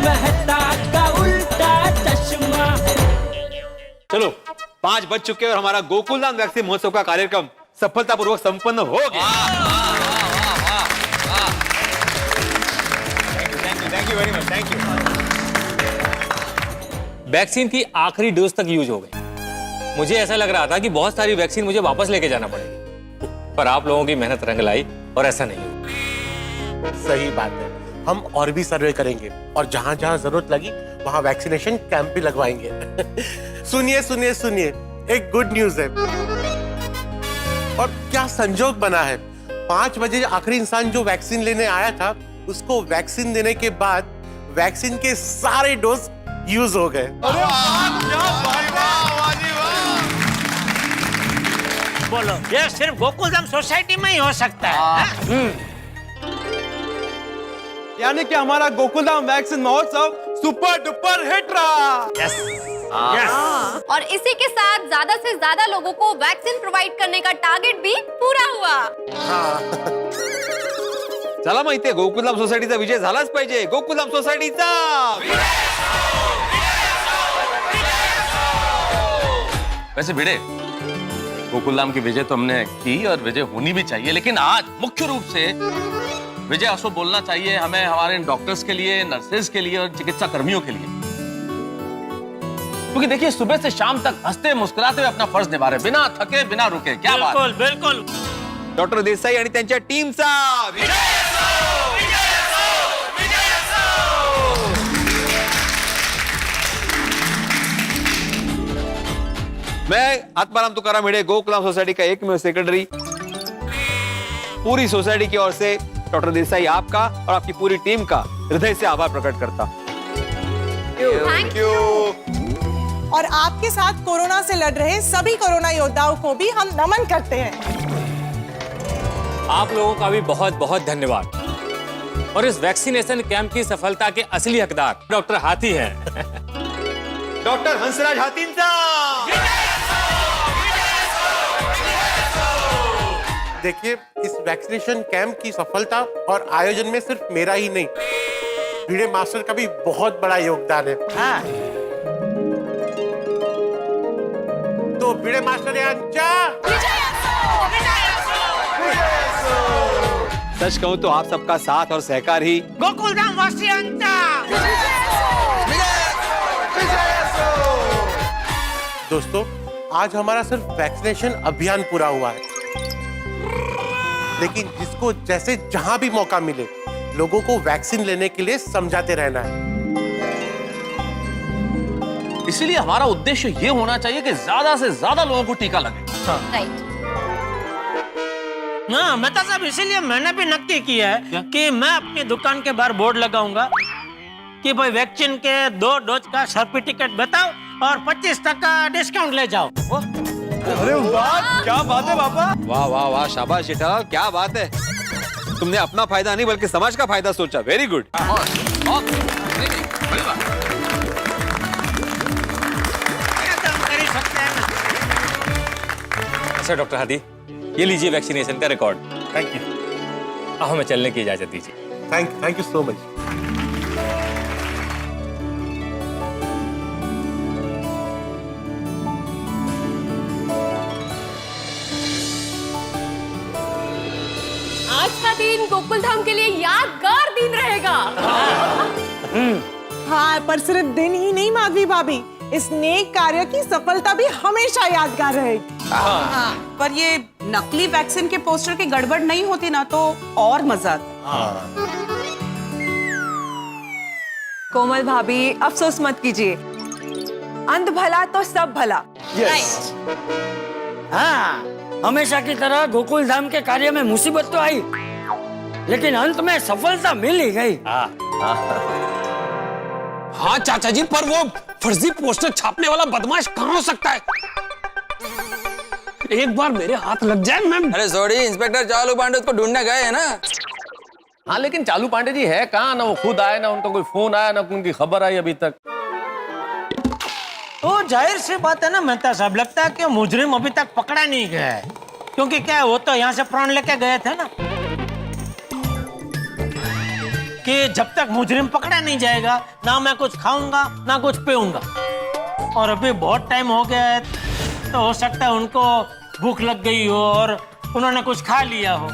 मेहता का उल्टा चश्मा। चलो 5 बज चुके और हमारा गोकुलधाम वैक्सीन महोत्सव का कार्यक्रम सफलतापूर्वक संपन्न हो गया। Thank you very much, thank you. Vaccine की आखिरी डोज तक यूज हो गई। मुझे ऐसा लग रहा था कि बहुत सारी वैक्सीन मुझे वापस लेके जाना पड़ेगी, पर आप लोगों की मेहनत रंग लाई और ऐसा नहीं हुआ। सही बात है, हम और भी सर्वे करेंगे और जहां जहां जरूरत लगी वहां वैक्सीनेशन कैंप भी लगवाएंगे। सुनिए सुनिए सुनिए, एक गुड न्यूज है। और क्या संजोग बना है, 5 बजे आखिरी इंसान जो वैक्सीन लेने आया था उसको वैक्सीन देने के बाद वैक्सीन के सारे डोज यूज हो गए। बोलो, ये सिर्फ गोकुलधाम सोसाइटी में ही हो सकता है। यानी कि हमारा गोकुलधाम वैक्सीन महोत्सव सुपर डुपर हिट रहा। यस। और इसी के साथ ज्यादा से ज्यादा लोगों को वैक्सीन प्रोवाइड करने का टारगेट भी पूरा हुआ। चला माहितीये, गोकुलधाम सोसायटीचा विजय झालाच पाहिजे। गोकुलधाम सोसायटीचा वैसे भिड़े, गोकुलधाम की विजय तो हमने की और विजय होनी भी चाहिए, लेकिन आज मुख्य रूप से विजय असो बोलना चाहिए हमें हमारे डॉक्टर्स के लिए, नर्सेज के लिए और चिकित्सा कर्मियों के लिए। क्योंकि देखिए, सुबह से शाम तक हंसते मुस्कुराते हुए अपना फर्ज निभा रहे, बिना थके बिना रुके। क्या बात। बिल्कुल बिल्कुल। डॉक्टर देसाई आणि त्यांच्या टीमचा मैं आत्माराम तुकाराम भिड़े, गोकुलधाम सोसाइटी का एकमेव सेक्रेटरी, पूरी सोसाइटी की ओर से डॉक्टर देसाई आपका और आपकी पूरी टीम का हृदय से आभार प्रकट करता। Thank you. और आपके साथ कोरोना से लड़ रहे सभी कोरोना योद्धाओं को भी हम नमन करते हैं। आप लोगों का भी बहुत बहुत धन्यवाद। और इस वैक्सीनेशन कैंप की सफलता के असली हकदार डॉक्टर हाथी हैं। डॉक्टर हंसराज हाथींचा। देखिए, इस वैक्सीनेशन कैंप की सफलता और आयोजन में सिर्फ मेरा ही नहीं, भिड़े मास्टर का भी बहुत बड़ा योगदान है। तो भिड़े मास्टर यांचा सच कहूं तो आप सबका साथ और सहकार ही गोकुलधाम वासियांचा। दोस्तों, आज हमारा सिर्फ वैक्सीनेशन अभियान पूरा हुआ है, लेकिन जिसको जैसे जहां भी मौका मिले लोगों को वैक्सीन लेने के लिए समझाते रहना है। इसीलिए हमारा उद्देश्य ये होना चाहिए कि ज्यादा से ज्यादा लोगों को टीका लगे। राइट। हाँ मेहता साहब, इसीलिए मैंने भी नक्की किया है कि मैं अपनी दुकान के बाहर बोर्ड लगाऊंगा कि भाई वैक्सीन के 2 डोज का सर्टिफिकेट बताओ और 25% डिस्काउंट ले जाओ। अरे वाह, क्या बात है पापा। वाह वाह वाह, शाबाश जेठालाल, क्या बात है। तुमने अपना फायदा नहीं बल्कि समाज का फायदा सोचा। Very good. अच्छा डॉक्टर हाथी, ये लीजिए वैक्सीनेशन का रिकॉर्ड। Thank you. अब हमें चलने की इजाजत दीजिए। Thank you so much. आज का दिन गोकुलधाम के लिए यादगार दिन रहेगा। हाँ, पर सिर्फ दिन ही नहीं माधवी भाभी, इस नेक कार्य की सफलता भी हमेशा यादगार रहेगी। पर ये नकली वैक्सीन के पोस्टर की गड़बड़ नहीं होती ना तो और मजा आता। कोमल भाभी, अफसोस मत कीजिए, अंत भला तो सब भला। हाँ, हमेशा की तरह गोकुलधाम के कार्य में मुसीबत तो आई, लेकिन अंत में सफलता मिल ही गई। हाँ चाचा जी, पर वो फर्जी पोस्टर छापने वाला बदमाश कहाँ हो सकता है? एक बार मेरे हाथ लग जाए मैं। अरे सॉरी, इंस्पेक्टर चालू पांडे उसको ढूंढने गए हैं ना। हाँ, लेकिन चालू पांडे जी है कहाँ? ना वो खुद आए, ना उनका कोई फोन आया, ना उनकी खबर आई अभी तक। तो जाहिर सी बात है ना मेहता साहब, लगता है कि मुजरिम अभी तक पकड़ा नहीं गया है, क्योंकि क्या है, वो तो यहाँ से प्राण लेके गए थे ना। कि जब तक मुजरिम पकड़ा नहीं जाएगा ना मैं कुछ खाऊंगा ना कुछ पीऊंगा। और अभी बहुत टाइम हो गया है, तो हो सकता है उनको भूख लग गई हो और उन्होंने कुछ खा लिया हो।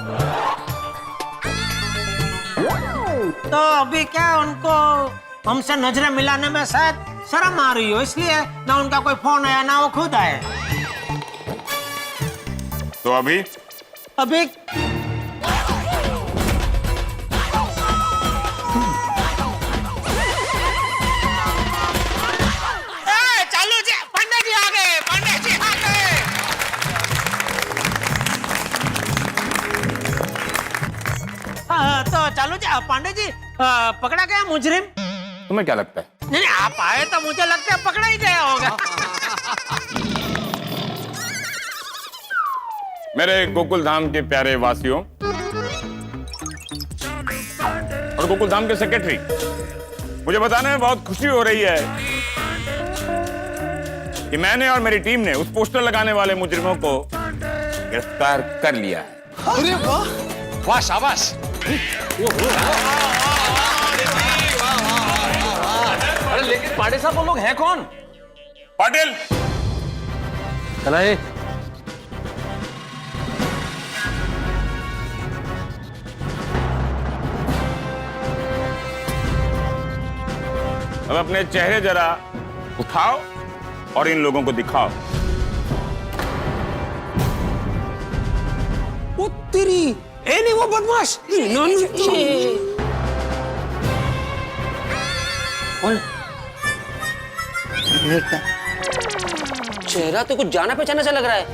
तो अभी क्या उनको हमसे नजरें मिलाने में शायद शर्म आ रही हो, इसलिए ना उनका कोई फोन आया ना वो खुद आए। तो अभी चालू जी, पंडित जी आ गए, पंडित जी आ गए। तो चालू जी, पांडे जी पकड़ा गया मुजरिम? तुम्हें क्या लगता है? नहीं आप आए तो मुझे लगता है पकड़ा ही गया होगा। मेरे गोकुल धाम के प्यारे वासियों और गोकुल धाम के सेक्रेटरी, मुझे बताने में बहुत खुशी हो रही है कि मैंने और मेरी टीम ने उस पोस्टर लगाने वाले मुजरिमों को गिरफ्तार कर लिया है। अरे वाह, वाह शाबाश। अरे लेकिन पांडे साहब वो लोग हैं कौन? पाटिल, चला ये। अब अपने चेहरे जरा उठाओ और इन लोगों को दिखाओ। वो तेरी ए नहीं वो बदमाश। चेहरा तो कुछ जाना पहचाना सा लग रहा है।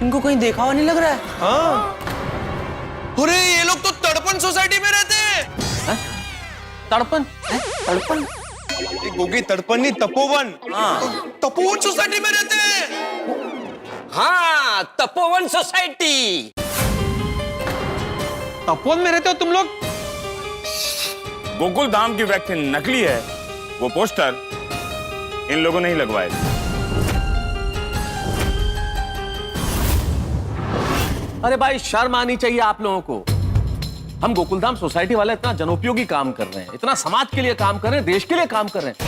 इनको कहीं देखा हुआ नहीं लग रहा है। अरे ये लोग तो तड़पन सोसाइटी में रहते हैं। तड़पन? तड़पन? गोगी तड़पन नहीं, तपोवन। तपोवन सोसाइटी में रहते हैं। हाँ, तपोवन सोसाइटी। तपोवन में रहते हो तुम लोग? गोकुल धाम की वैक्सीन नकली है, वो पोस्टर इन लोगों ने ही लगवाए। अरे भाई शर्म आनी चाहिए आप लोगों को। हम गोकुलधाम सोसाइटी वाले इतना जनोपयोगी काम कर रहे हैं, इतना समाज के लिए काम कर रहे हैं, देश के लिए काम कर रहे हैं,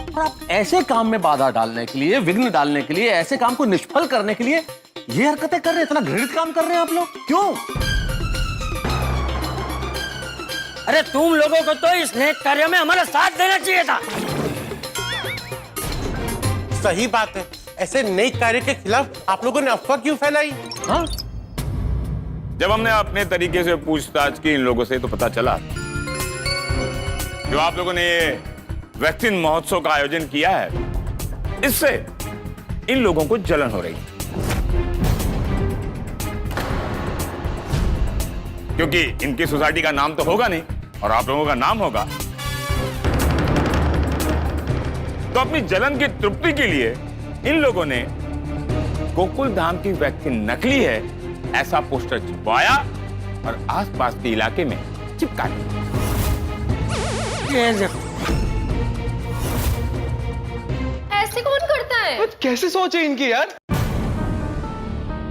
और आप ऐसे काम में बाधा डालने के लिए, विघ्न डालने के लिए, ऐसे काम को निष्फल करने के लिए ये हरकतें कर रहे हैं। इतना घृणित काम कर रहे हैं आप लोग, क्यों? अरे तुम लोगों को तो इस नेक कार्य में हमारा साथ देना चाहिए था। सही बात है, ऐसे नेक कार्य के खिलाफ आप लोगों ने अफवाह क्यों फैलाई? हाँ? जब हमने अपने तरीके से पूछताछ की इन लोगों से तो पता चला जो आप लोगों ने ये वैक्सीन महोत्सव का आयोजन किया है, इससे इन लोगों को जलन हो रही है, क्योंकि इनकी सोसाइटी का नाम तो होगा नहीं और आप लोगों का नाम होगा। तो अपनी जलन की तृप्ति के लिए इन लोगों ने गोकुल धाम की वैक्सीन नकली है ऐसा पोस्टर चिपवाया और आसपास के इलाके में चिपका दिया। ऐसे कौन करता है? कैसे सोचे इनकी यार?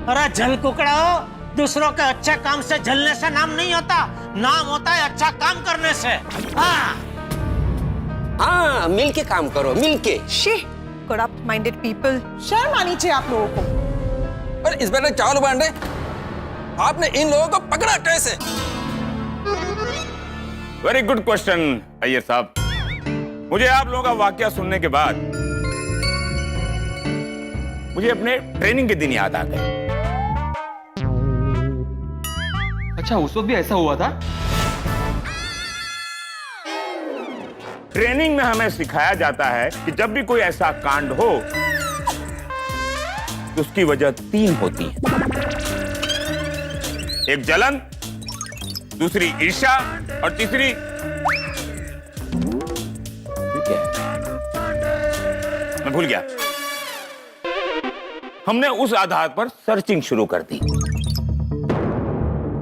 अरे जल कुकड़ा हो, दूसरों के अच्छे काम से जलने से नाम नहीं होता, नाम होता है अच्छा काम करने से। हाँ, मिल के काम करो, मिल के। She corrupt minded people. शर्म आनी चाहिए आप लोगों को। पर इंस्पेक्टर चावल बांडे, आपने इन लोगों को पकड़ा कैसे? वेरी गुड क्वेश्चन अय्यर साहब। मुझे आप लोगों का वाकया सुनने के बाद मुझे अपने ट्रेनिंग के दिन याद आ गए। अच्छा, उस वक्त भी ऐसा हुआ था? ट्रेनिंग में हमें सिखाया जाता है कि जब भी कोई ऐसा कांड हो तो उसकी वजह 3 होती है। एक जलन, दूसरी ईर्ष्या और तीसरी क्या? मैं भूल गया। हमने उस आधार पर सर्चिंग शुरू कर दी,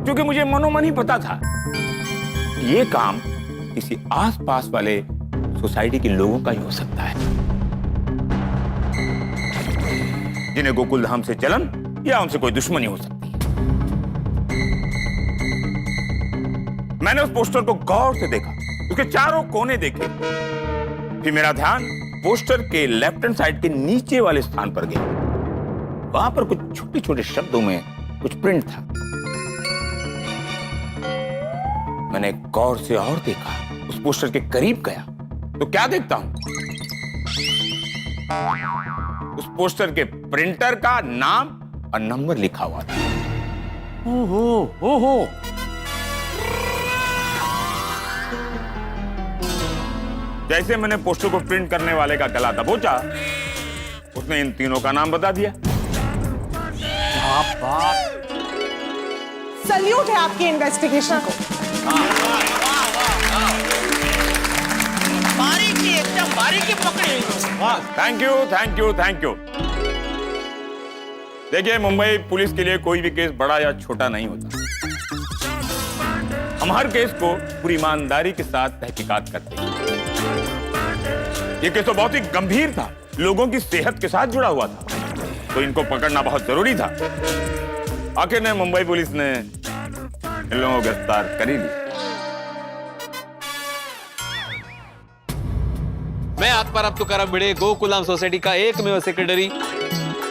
क्योंकि मुझे मनोमन ही पता था कि ये काम किसी आसपास वाले सोसाइटी के लोगों का ही हो सकता है, जिन्हें गोकुल धाम से जलन या उनसे कोई दुश्मनी हो सकती है। मैंने उस पोस्टर को गौर से देखा, उसके चारों कोने देखे। फिर मेरा ध्यान पोस्टर के लेफ्ट हैंड साइड के नीचे वाले स्थान पर गया। वहां पर कुछ छोटे छोटे शब्दों में कुछ प्रिंट था। मैंने गौर से और देखा, उस पोस्टर के करीब गया तो क्या देखता हूं, उस पोस्टर के प्रिंटर का नाम और नंबर लिखा हुआ था। ओहो। जैसे मैंने पोस्टर को प्रिंट करने वाले का गला दबोचा, उसने इन तीनों का नाम बता दिया। क्या बात। सल्यूट है आपकी इन्वेस्टिगेशन को। बारीकी, एकदम बारीकी पकड़ी। Thank you, thank you, thank you. देखिए, मुंबई पुलिस के लिए कोई भी केस बड़ा या छोटा नहीं होता। हम हर केस को पूरी ईमानदारी के साथ तहकीकात करते हैं। ये केस तो बहुत ही गंभीर था, लोगों की सेहत के साथ जुड़ा हुआ था, तो इनको पकड़ना बहुत जरूरी था। आखिर ने मुंबई पुलिस ने इन लोगों को गिरफ्तार कर ही लिया। मैं आत्माराम तुकाराम भिड़े, गोकुलाम सोसाइटी का एकमेव सेक्रेटरी,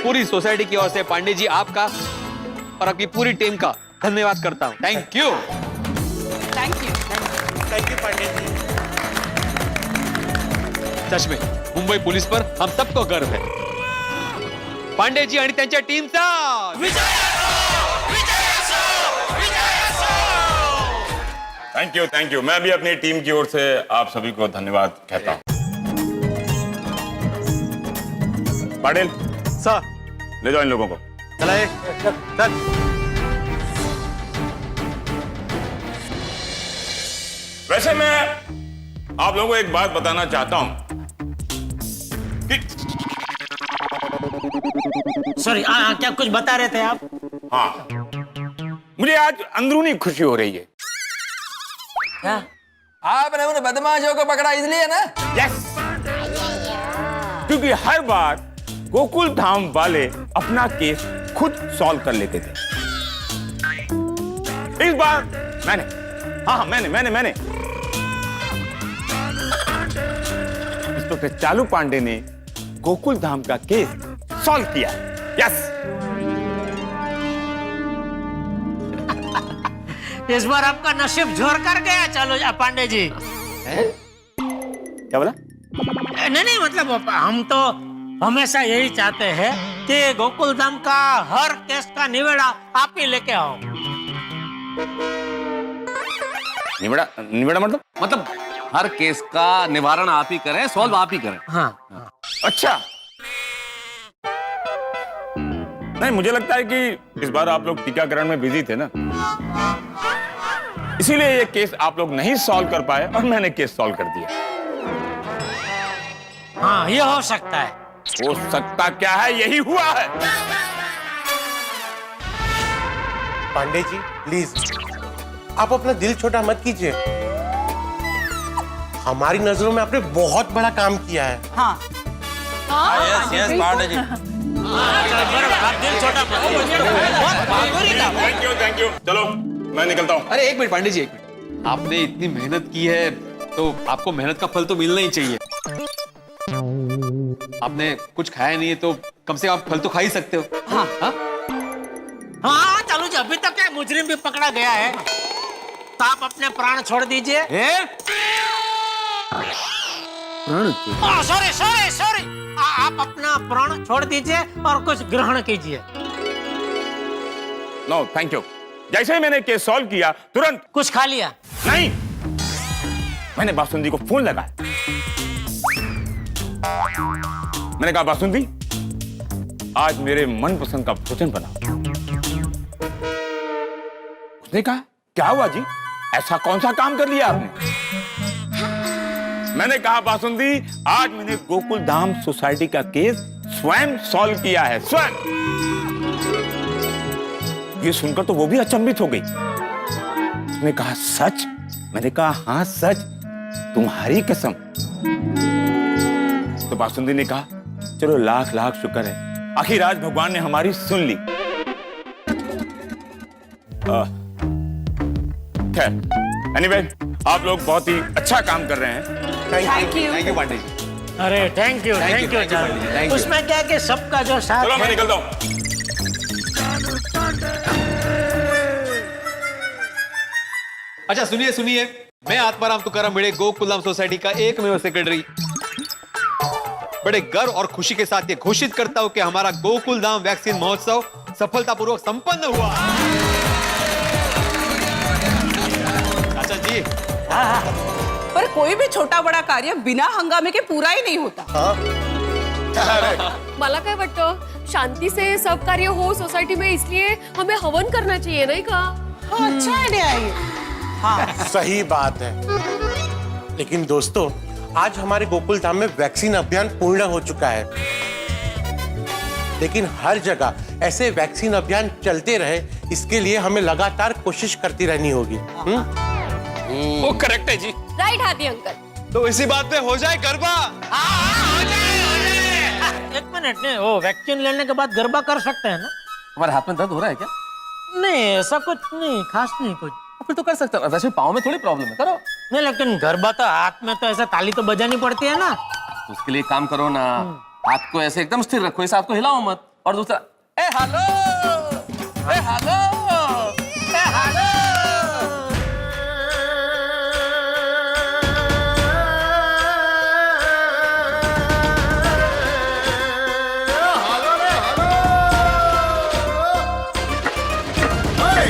पूरी सोसाइटी की ओर से पांडे जी आपका और आपकी पूरी टीम का धन्यवाद करता हूं। Thank you. Thank you. Thank you Pandey ji. सच में मुंबई पुलिस पर हम सबको गर्व है। पांडे जी आणि त्यांच्या टीमचा थैंक यू। मैं भी अपनी टीम की ओर से आप सभी को धन्यवाद कहता हूं। पाटिल सर, ले जाओ इन लोगों को। चलाए सर। वैसे मैं आप लोगों को एक बात बताना चाहता हूं कि सॉरी, क्या कुछ बता रहे थे आप? हाँ, मुझे आज अंदरूनी खुशी हो रही है। क्या? आपने उन बदमाशों को पकड़ा इसलिए ना? यस, क्योंकि हर बार गोकुल धाम वाले अपना केस खुद सॉल्व कर लेते थे। इस बार मैंने इंस्पेक्टर चालू पांडे ने गोकुल धाम का केस सॉल्व किया। यस। इस बार आपका नसीब जोर कर गया। चलो पांडे जी। क्या बोला? नहीं, मतलब हम तो हमेशा यही चाहते हैं कि गोकुल धाम का हर केस का निवेड़ा आप ही लेके आओ। निवेड़ा मतलब हर केस का निवारण आप ही करें, सॉल्व आप ही करें। हाँ। अच्छा, नहीं, मुझे लगता है कि इस बार आप लोग टीकाकरण में बिजी थे ना, इसीलिए ये केस आप लोग नहीं सॉल्व कर पाए और मैंने केस सॉल्व कर दिया। हाँ, ये हो सकता है। हो सकता क्या है, यही हुआ है। पांडे जी प्लीज, आप अपना दिल छोटा मत कीजिए। हमारी नजरों में आपने बहुत बड़ा काम किया है। हाँ। Yes Pandey ji. Thank you. चलो मैं निकलता हूँ। अरे एक मिनट पांडे जी, एक मिनट। आपने इतनी मेहनत की है तो आपको मेहनत का फल तो मिलना ही चाहिए। आपने कुछ खाया नहीं है तो कम से कम आप फल तो खा ही सकते हो। हाँ चलो जी, अभी तक क्या मुजरिम भी पकड़ा गया है, तो आप अपने प्राण छोड़ दीजिए। सॉरी, आप अपना प्राण छोड़ दीजिए और कुछ ग्रहण कीजिए। No thank you. जैसे ही मैंने केस सॉल्व किया तुरंत कुछ खा लिया? नहीं, मैंने बासुंदी को फोन लगाया। मैंने कहा, बासुंदी आज मेरे मनपसंद का भोजन बना। उसने कहा, क्या हुआ जी, ऐसा कौन सा काम कर लिया आपने? मैंने कहा, बासुंदी आज मैंने गोकुल धाम सोसाइटी का केस स्वयं सॉल्व किया है, स्वयं। ये सुनकर तो वो भी अचंभित हो गई। उसने कहा, सच? मैंने कहा, हाँ सच, तुम्हारी कसम। तो बासुंदी ने कहा, चलो लाख लाख शुक्र है, आखिर आज भगवान ने हमारी सुन ली। खैर एनीवे, आप लोग बहुत ही अच्छा काम कर रहे हैं। Thank you. Thank you Pandey ji. अरे थैंक यू thank you. उसमें क्या है कि सबका जो साथ चलो मैं है। निकलता हूँ। अच्छा सुनिए सुनिए, मैं आत्माराम तुकाराम भिड़े गोकुलधाम सोसाइटी का एकमेव सेक्रेटरी बड़े गर्व और खुशी के साथ ये घोषित करता हूं कि हमारा गोकुलधाम वैक्सीन महोत्सव सफलतापूर्वक संपन्न हुआ। अच्छा जी। पर कोई भी छोटा बड़ा कार्य बिना हंगामे के पूरा ही नहीं होता। मला काय वाटतं, शांती से सब कार्य हो सोसाइटी में, इसलिए हमें हवन करना चाहिए, नहीं का? हाँ, अच्छा आइडिया है ये। हाँ सही बात है। लेकिन दोस्तों, आज हमारे गोकुल धाम में वैक्सीन अभियान पूर्ण हो चुका है, लेकिन हर जगह ऐसे वैक्सीन अभियान चलते रहे, इसके लिए हमें लगातार कोशिश करती रहनी होगी। वो करेक्ट है जी। राइट हाथी अंकल। तो इसी बात पे हो जाए गरबा। एक मिनट ने, वो वैक्सीन लेने के बाद गरबा कर सकते हैं ना? तुम्हारे हाथ में दर्द हो रहा है क्या? नहीं, ऐसा कुछ नहीं, खास नहीं कुछ। फिर तो कर सकते हो। वैसे पाँव में थोड़ी प्रॉब्लम है, करो। नहीं, लेकिन गरबा तो हाथ में तो ऐसा ताली तो बजानी पड़ती है ना। तो उसके लिए काम करो ना, हाथ को ऐसे एकदम स्थिर रखो, इस हाथ को हिलाओ मत। और दूसरा, ए हेलो, ए हेलो, ए हेलो।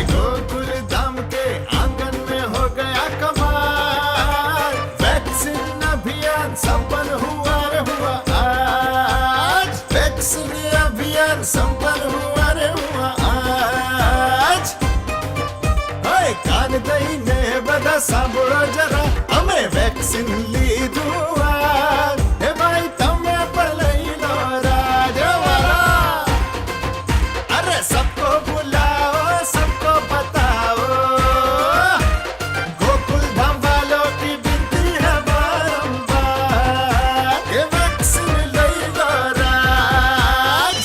गोकुलधाम के आंगन में हो गया कमाल, वैक्सीन अभियान संपन्न हुआ रे हुआ आज, वैक्सीन अभियान संपन्न हुआ रे हुआ आज। हाय कान दई ने बधा सांभळो जरा, हमें वैक्सीन लीधुं आज। हे भाई तमे पण लई लो राजवाड़ा, अरे सबको बुलाओ, सबको बताओ, गोकुलधाम वालों की विनती है बारंबार, ये वैक्सीन ले लो राज।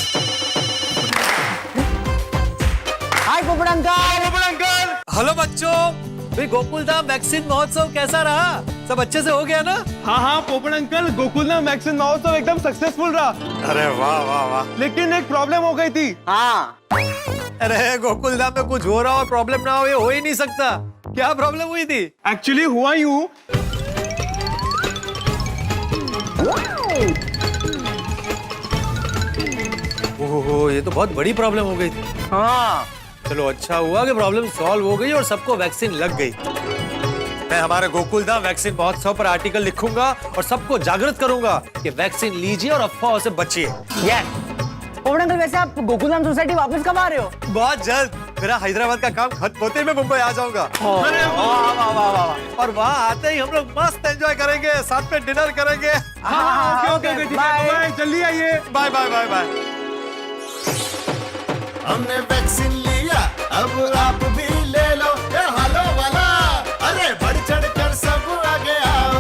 हाय पोपट अंकल। हेलो बच्चों, भाई गोकुलधाम वैक्सीन महोत्सव कैसा रहा? सब अच्छे से हो गया ना? हाँ हाँ पोपट अंकल, गोकुलधाम वैक्सीन महोत्सव एकदम सक्सेसफुल रहा। अरे वाह वाह वाह। लेकिन एक प्रॉब्लम हो गई थी। हाँ। अरे गोकुलधाम में कुछ हो रहा और प्रॉब्लम ना हो, ये हो ही नहीं सकता। क्या प्रॉब्लम हुई थी? एक्चुअली हुआ यूं, ओहो, ये तो बहुत बड़ी प्रॉब्लम हो गई थी। हाँ। चलो अच्छा हुआ कि प्रॉब्लम सॉल्व हो गई और सबको वैक्सीन लग गई। मैं हमारे गोकुलधाम वैक्सीन महोत्सव पर आर्टिकल लिखूंगा और सबको जागृत करूंगा कि वैक्सीन लीजिए और अफवाहों से बचिए। पोपट अंकल, वैसे आप गोकुलधाम सोसाइटी वापस कब आ रहे हो? बहुत जल्द। मेरा हैदराबाद का काम खत्म होते ही मैं मुंबई आ जाऊंगा। अरे वाह वाह वाह वाह। और वहाँ आते ही हम लोग मस्त एंजॉय करेंगे, साथ में डिनर करेंगे। ओके ठीक है, बाय, जल्दी आइए। Bye bye bye bye. हमने वैक्सीन लिया, अब आप भी ले लो, ये हालो वाला, अरे बढ़ चढ़ कर सब आगे आओ,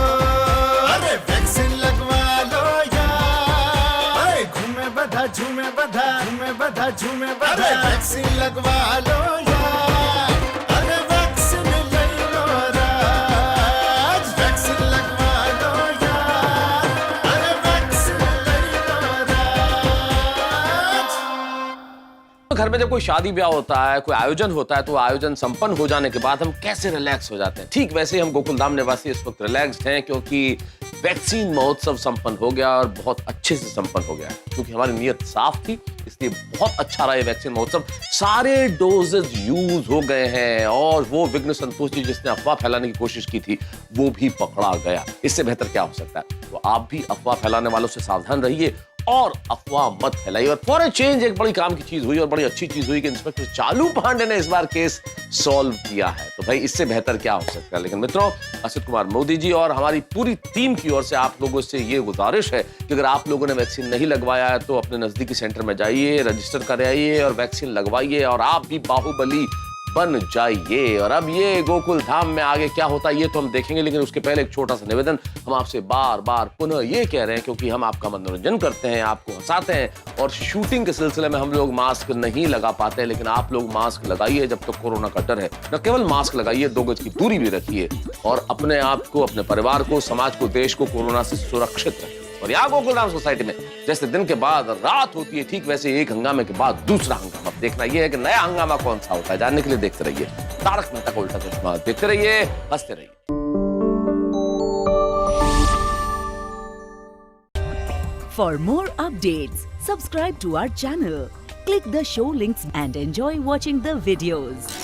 अरे वैक्सीन लगवा लो यार, अरे घूमे बधा झूमे बधा, झूमे बधा झूमे बधा, अरे वैक्सीन लगवा लो यार, अरे वैक्सीन ले लो राज, वैक्सीन लगवा लो यार, अरे वैक्सीन ले लो राज। घर में जब कोई शादी ब्याह होता है, कोई आयोजन होता है, तो आयोजन संपन्न हो जाने के बाद हम कैसे रिलैक्स हो जाते हैं। ठीक वैसे ही हम गोकुलधाम निवासी इस वक्त रिलैक्स्ड हैं, क्योंकि वैक्सीन महोत्सव संपन्न हो गया और बहुत अच्छे से संपन्न हो गया। क्योंकि हमारी नीयत साफ थी, इसलिए बहुत अच्छा रहा ये वैक्सीन महोत्सव। सारे डोजेज यूज हो गए हैं और वो विघ्न संतोष जी जिसने अफवाह फैलाने की कोशिश की थी, वो भी पकड़ा गया। इससे बेहतर क्या हो सकता है? तो आप भी अफवाह फैलाने वालों से सावधान रहिए और अफवाह मत फैलाइए। और फॉर अ चेंज एक बड़ी काम की चीज हुई और बड़ी अच्छी चीज हुई कि इंस्पेक्टर चालू पांडे ने इस बार केस सॉल्व किया है। तो भाई इससे बेहतर क्या हो सकता है? लेकिन मित्रों, असित कुमार मोदी जी और हमारी पूरी टीम की ओर से आप लोगों से ये गुजारिश है कि अगर आप लोगों ने वैक्सीन नहीं लगवाया है तो अपने नजदीकी सेंटर में जाइए, रजिस्टर कराइए और वैक्सीन लगवाइए। और आप भी बाहुबली बन जाइए। और अब ये गोकुल धाम में आगे क्या होता है ये तो हम देखेंगे, लेकिन उसके पहले एक छोटा सा निवेदन। हम आपसे बार बार पुनः ये कह रहे हैं, क्योंकि हम आपका मनोरंजन करते हैं, आपको हंसाते हैं, और शूटिंग के सिलसिले में हम लोग मास्क नहीं लगा पाते, लेकिन आप लोग मास्क लगाइए जब तक कोरोना का डर है। न केवल मास्क लगाइए, 2 गज की दूरी भी रखिए, और अपने आप को, अपने परिवार को, समाज को, देश को कोरोना से सुरक्षित रखिए। और यहाँ गोकुलधाम सोसाइटी में जैसे दिन के बाद रात होती है, ठीक वैसे एक हंगामे के बाद दूसरा हंगामा। देखना यह है कि नया हंगामा कौन सा होता है, जानने के लिए देखते रहिए तारक मेहता का उल्टा चश्मा। देखते रहिए, हंसते रहिए। For more updates, subscribe to our channel, click the show links and enjoy watching the videos.